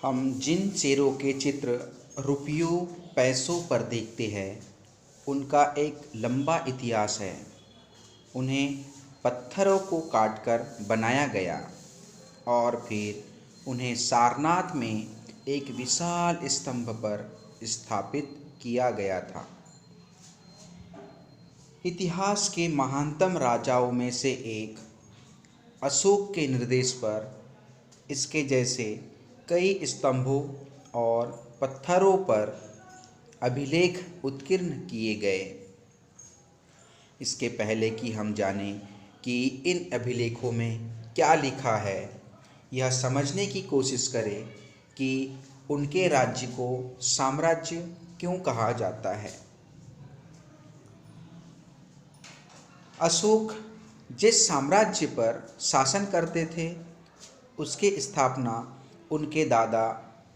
हम जिन शेरों के चित्र रुपयों पैसों पर देखते हैं उनका एक लंबा इतिहास है। उन्हें पत्थरों को काटकर बनाया गया और फिर उन्हें सारनाथ में एक विशाल स्तंभ पर स्थापित किया गया था। इतिहास के महानतम राजाओं में से एक अशोक के निर्देश पर इसके जैसे कई स्तंभों और पत्थरों पर अभिलेख उत्कीर्ण किए गए। इसके पहले कि हम जानें कि इन अभिलेखों में क्या लिखा है, यह समझने की कोशिश करें कि उनके राज्य को साम्राज्य क्यों कहा जाता है। अशोक जिस साम्राज्य पर शासन करते थे उसकी स्थापना उनके दादा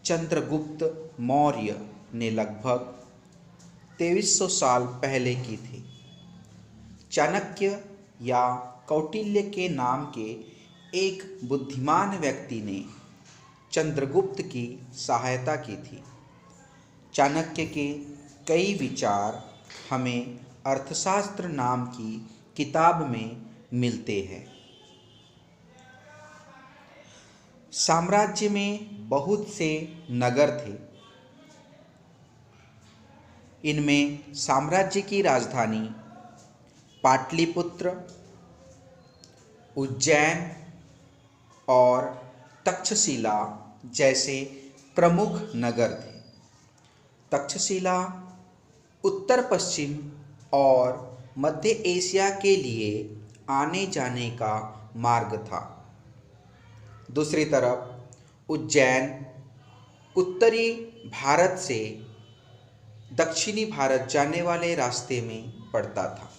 चंद्रगुप्त मौर्य ने लगभग 2300 साल पहले की थी। चाणक्य या कौटिल्य के नाम के एक बुद्धिमान व्यक्ति ने चंद्रगुप्त की सहायता की थी। चाणक्य के कई विचार हमें अर्थशास्त्र नाम की किताब में मिलते हैं। साम्राज्य में बहुत से नगर थे। इनमें साम्राज्य की राजधानी पाटलिपुत्र, उज्जैन और तक्षशिला जैसे प्रमुख नगर थे। तक्षशिला उत्तर पश्चिम और मध्य एशिया के लिए आने जाने का मार्ग था। दूसरी तरफ उज्जैन उत्तरी भारत से दक्षिणी भारत जाने वाले रास्ते में पड़ता था।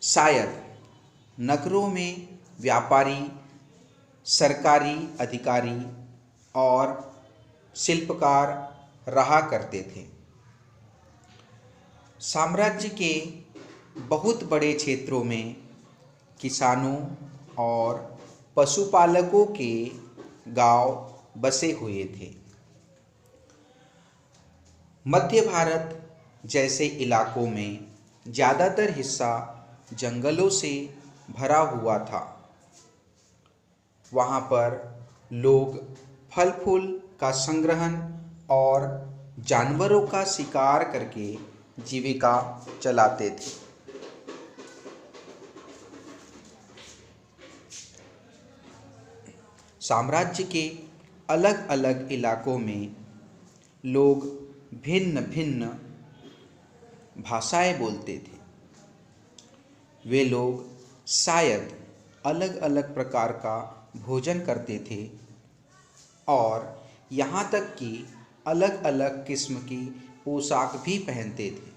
शायद नगरों में व्यापारी, सरकारी अधिकारी और शिल्पकार रहा करते थे। साम्राज्य के बहुत बड़े क्षेत्रों में किसानों और पशुपालकों के गांव बसे हुए थे। मध्य भारत जैसे इलाकों में ज़्यादातर हिस्सा जंगलों से भरा हुआ था। वहाँ पर लोग फल फूल का संग्रहण और जानवरों का शिकार करके जीविका चलाते थे। साम्राज्य के अलग अलग इलाकों में लोग भिन्न भिन्न भाषाएं बोलते थे। वे लोग शायद अलग अलग प्रकार का भोजन करते थे और यहाँ तक कि अलग अलग किस्म की पोशाक भी पहनते थे।